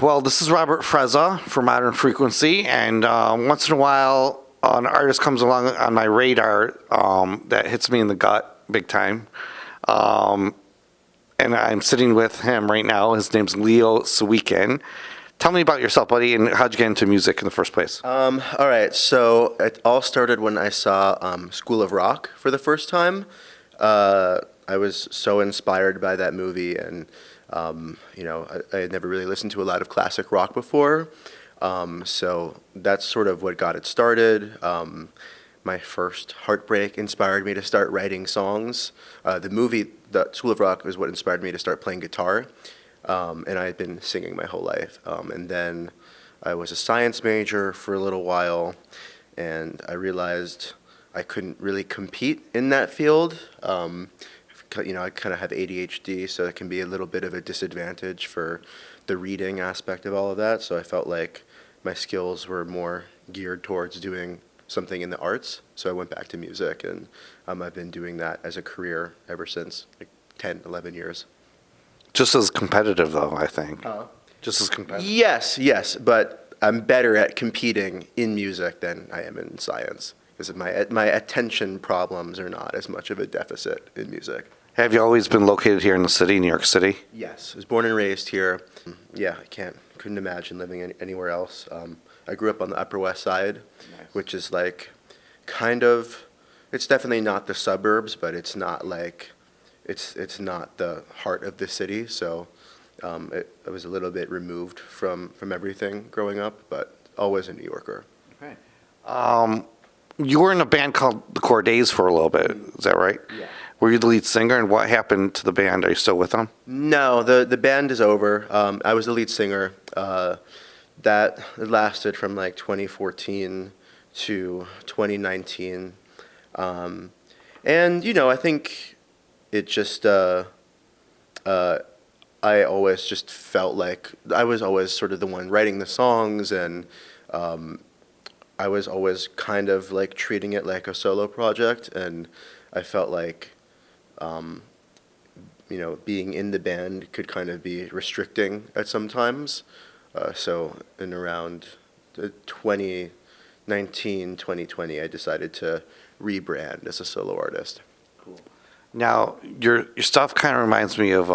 Well, this is Robert Frezza for Modern Frequency, and once in a while, an artist comes along on my radar that hits me in the gut big time. Um, and I'm sitting with him right now. His name's Leo Sawikin. Tell me about yourself, buddy, and how'd you get into music in the first place? All right, so it all started when I saw School of Rock for the first time. I was so inspired by that movie, and I had never really listened to a lot of classic rock before. So that's sort of what got it started. My first heartbreak inspired me to start writing songs. The School of Rock, was what inspired me to start playing guitar. And I had been singing my whole life. And then I was a science major for a little while, and I realized I couldn't really compete in that field. I kind of have ADHD, so it can be a little bit of a disadvantage for the reading aspect of all of that. So I felt like my skills were more geared towards doing something in the arts. So I went back to music, and I've been doing that as a career ever since, like 10, 11 years. Just as competitive, though, I think. Just as competitive. Yes, but I'm better at competing in music than I am in science, because my attention problems are not as much of a deficit in music. Have you always been located here in the city, New York City? Yes, I was born and raised here. Yeah, couldn't imagine living anywhere else. I grew up on the Upper West Side, which is like it's definitely not the suburbs, but it's not like, it's not the heart of the city. So I was a little bit removed from everything growing up, but always a New Yorker. Okay. You were in a band called the Cordays for a little bit. Is that right? Yeah. Were you the lead singer, and what happened to the band? Are you still with them? No, the band is over. I was the lead singer. That lasted from like 2014 to 2019. And, I think it just, I always just felt like I was always sort of the one writing the songs, and I was always kind of like treating it like a solo project, and I felt like being in the band could kind of be restricting at some times. So in around 2019, 2020, I decided to rebrand as a solo artist. Cool. Now, your stuff kind of reminds me of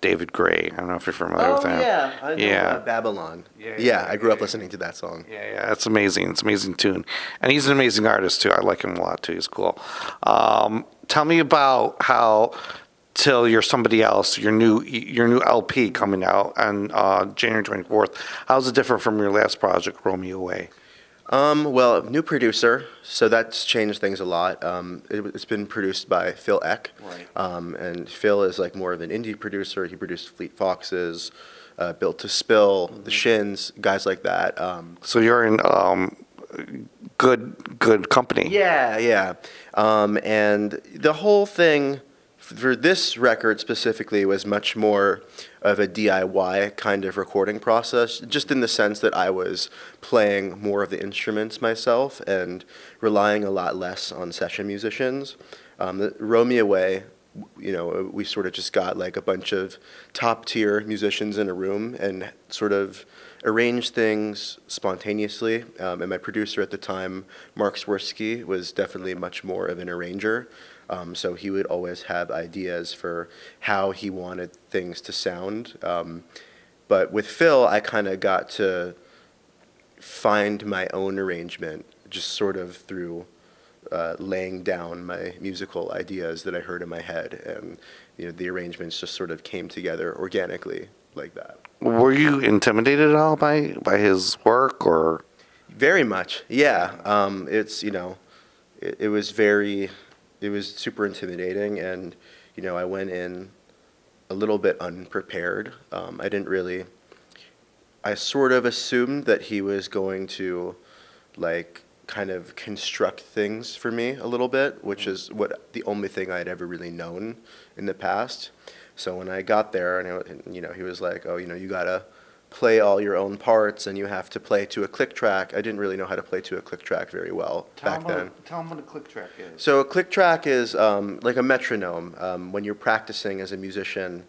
David Gray. I don't know if you're familiar with him. I know Babylon. I grew up listening to that song. Yeah, it's amazing. It's an amazing tune. And he's an amazing artist, too. I like him a lot, too. He's cool. Tell me about how Till You're Somebody Else, your new LP coming out on January 24th. How's it different from your last project, Romeo Way? Well, new producer, so that's changed things a lot. It's been produced by Phil Eck. Right. And Phil is like more of an indie producer. He produced Fleet Foxes, Built to Spill, The Shins, guys like that. So you're in good company. Yeah. And the whole thing for this record specifically was much more of a DIY kind of recording process, just in the sense that I was playing more of the instruments myself and relying a lot less on session musicians. The Romeo Way, we sort of just got like a bunch of top tier musicians in a room and sort of arranged things spontaneously. And my producer at the time, Mark Swirsky, was definitely much more of an arranger. So he would always have ideas for how he wanted things to sound. But with Phil, I kind of got to find my own arrangement just sort of through laying down my musical ideas that I heard in my head. And the arrangements just sort of came together organically like that. Were you intimidated at all by his work, or? Very much, yeah. It was super intimidating, and I went in a little bit unprepared. I sort of assumed that he was going to like kind of construct things for me a little bit, which is the only thing I had ever really known in the past. So when I got there, and he was like, "Oh, you gotta play all your own parts, and you have to play to a click track." I didn't really know how to play to a click track very well back then. Tell him what a click track is. So a click track is like a metronome. When you're practicing as a musician,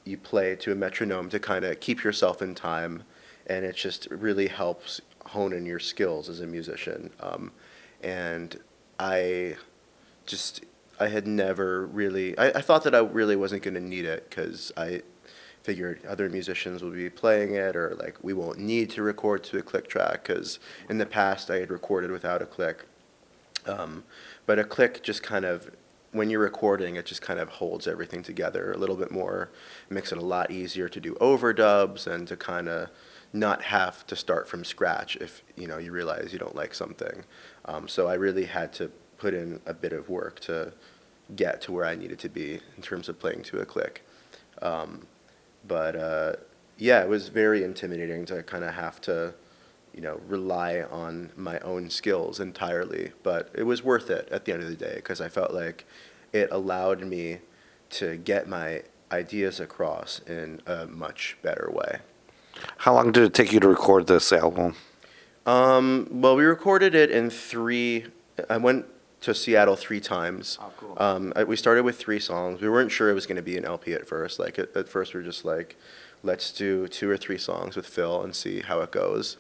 you play to a metronome to kind of keep yourself in time, and it just really helps hone in your skills as a musician. And I just I had never really I thought that I really wasn't going to need it because I figured other musicians would be playing it, or like we won't need to record to a click track because in the past I had recorded without a click. But a click just kind of, when you're recording, it just kind of holds everything together a little bit more, makes it a lot easier to do overdubs and to kind of not have to start from scratch if you realize you don't like something. So I really had to put in a bit of work to get to where I needed to be in terms of playing to a click. But yeah, it was very intimidating to kind of have to, rely on my own skills entirely. But it was worth it at the end of the day because I felt like it allowed me to get my ideas across in a much better way. How long did it take you to record this album? Well, we recorded it in I went to Seattle 3 times. Oh, cool. We started with 3 songs. We weren't sure it was going to be an LP at first. Like at first we were just like, let's do 2 or 3 songs with Phil and see how it goes.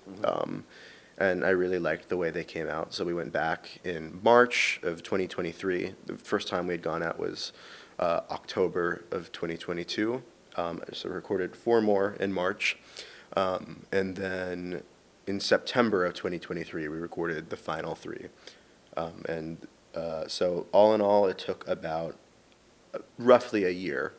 And I really liked the way they came out. So we went back in March of 2023. The first time we had gone out was October of 2022. So we recorded 4 more in March. And then in September of 2023, we recorded the final 3. So all in all, it took about roughly a year,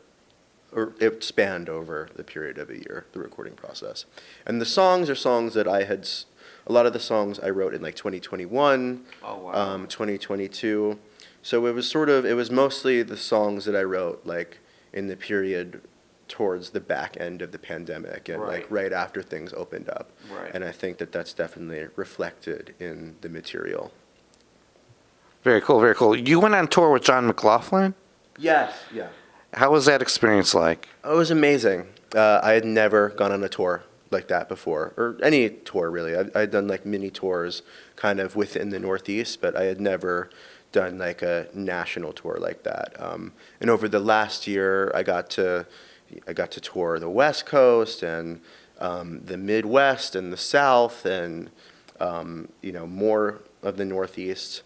or it spanned over the period of a year, the recording process. And the songs are songs that a lot of the songs I wrote in like 2021, Oh, wow. 2022. So it was mostly the songs that I wrote like in the period towards the back end of the pandemic and like right after things opened up. Right. And I think that that's definitely reflected in the material. Very cool, very cool. You went on tour with John McLaughlin? Yes. Yeah. How was that experience like? It was amazing. I had never gone on a tour like that before, or any tour really. I'd done like mini tours kind of within the Northeast, but I had never done like a national tour like that. And over the last year, I got to tour the West Coast and the Midwest and the South and more of the Northeast.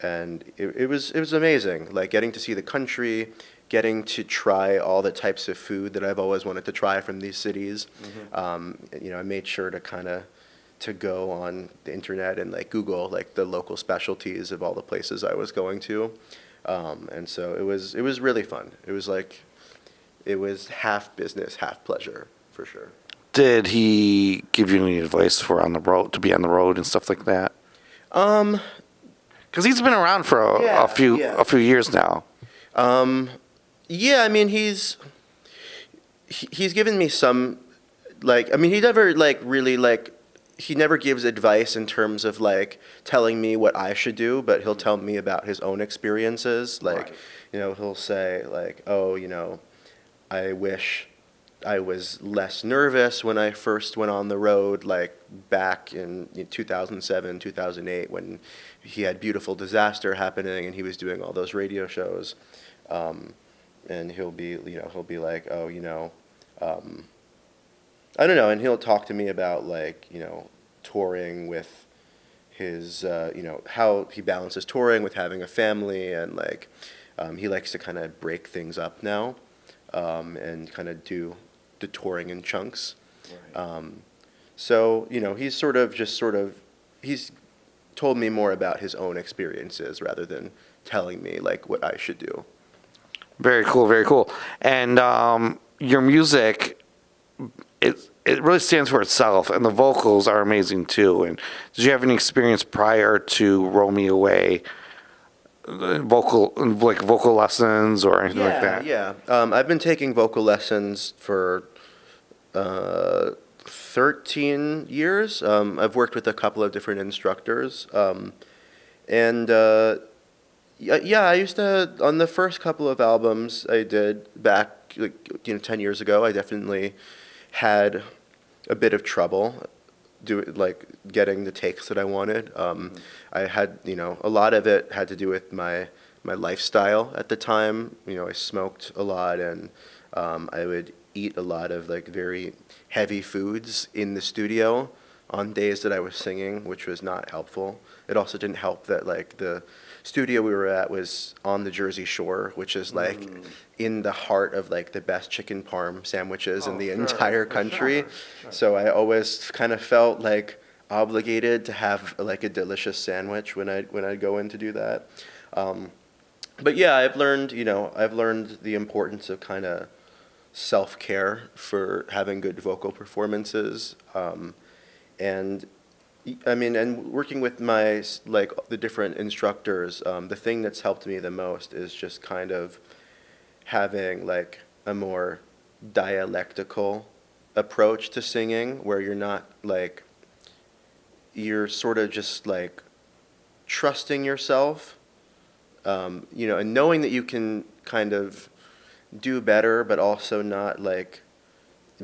And it was amazing, like getting to see the country, getting to try all the types of food that I've always wanted to try from these cities. I made sure to go on the internet and like Google like the local specialties of all the places I was going to, and so it was really fun. It was half business, half pleasure for sure. Did he give you any advice for on the road, to be on the road and stuff like that? Because he's been around for a few years now. Yeah, I mean he's given me some, like, I mean he never like really like, he never gives advice in terms of like telling me what I should do, but he'll tell me about his own experiences. Like, he'll say like, oh, I wish I was less nervous when I first went on the road, like back in 2007, 2008, when he had Beautiful Disaster happening and he was doing all those radio shows. And he'll be like, oh, I don't know, and he'll talk to me about like, touring with his, how he balances touring with having a family, and like, he likes to kind of break things up now, and kind of do the touring in chunks. Right. So, he's told me more about his own experiences rather than telling me like what I should do. Very cool, very cool. And your music, it really stands for itself, and the vocals are amazing too. And did you have any experience prior to Roll Me Away, vocal lessons or anything like that? Yeah. I've been taking vocal lessons for 13 years. I've worked with a couple of different instructors, and I used to, on the first couple of albums I did back, 10 years ago, I definitely had a bit of trouble getting the takes that I wanted. I had, a lot of it had to do with my lifestyle at the time. I smoked a lot, and I would eat a lot of like very heavy foods in the studio on days that I was singing, which was not helpful. It also didn't help that like the studio we were at was on the Jersey Shore, which is like in the heart of like the best chicken parm sandwiches in the entire country. So I always kind of felt like obligated to have like a delicious sandwich when I go in to do that. But yeah, I've learned the importance of kind of self-care for having good vocal performances. And I mean, and working with like the different instructors, the thing that's helped me the most is just kind of having like a more dialectical approach to singing where you're sort of just like trusting yourself, and knowing that you can kind of do better, but also not like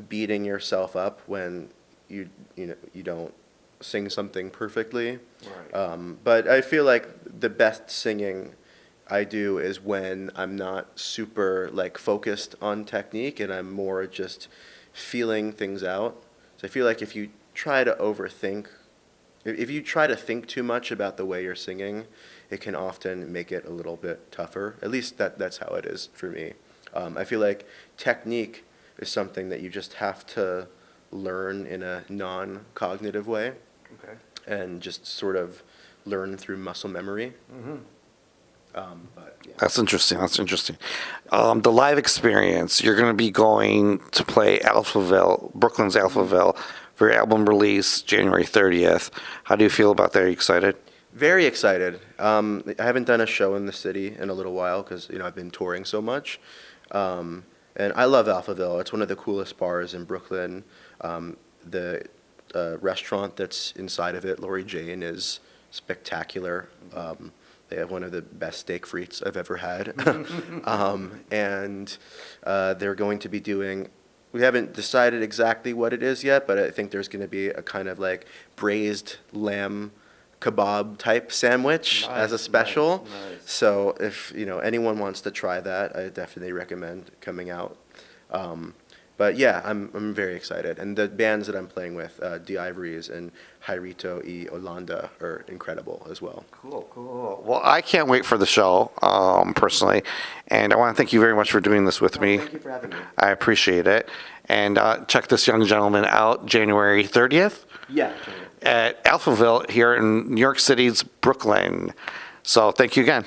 beating yourself up when you don't sing something perfectly. Right. But I feel like the best singing I do is when I'm not super like focused on technique and I'm more just feeling things out. So I feel like if you try to think too much about the way you're singing, it can often make it a little bit tougher. At least that's how it is for me. I feel like technique is something that you just have to learn in a non-cognitive way Okay. and just sort of learn through muscle memory. But yeah. That's interesting. That's interesting. The live experience, you're going to be going to play Alphaville, Brooklyn's Alphaville, for your album release January 30th. How do you feel about that? Are you excited? Very excited. I haven't done a show in the city in a little while because I've been touring so much, and I love Alphaville. It's one of the coolest bars in Brooklyn. The restaurant that's inside of it, Lori Jane, is spectacular. They have one of the best steak frites I've ever had, and they're going to be doing. We haven't decided exactly what it is yet, but I think there's going to be a kind of like braised lamb kebab type sandwich as a special. Nice. So if anyone wants to try that, I definitely recommend coming out. But yeah, I'm very excited, and the bands that I'm playing with, De Ivories and Jairito y Olanda, are incredible as well. Cool, cool. Well, I can't wait for the show, personally, and I want to thank you very much for doing this with me. Thank you for having me. I appreciate it. And check this young gentleman out January 30th Yeah. at Alphaville here in New York City's Brooklyn. So thank you again.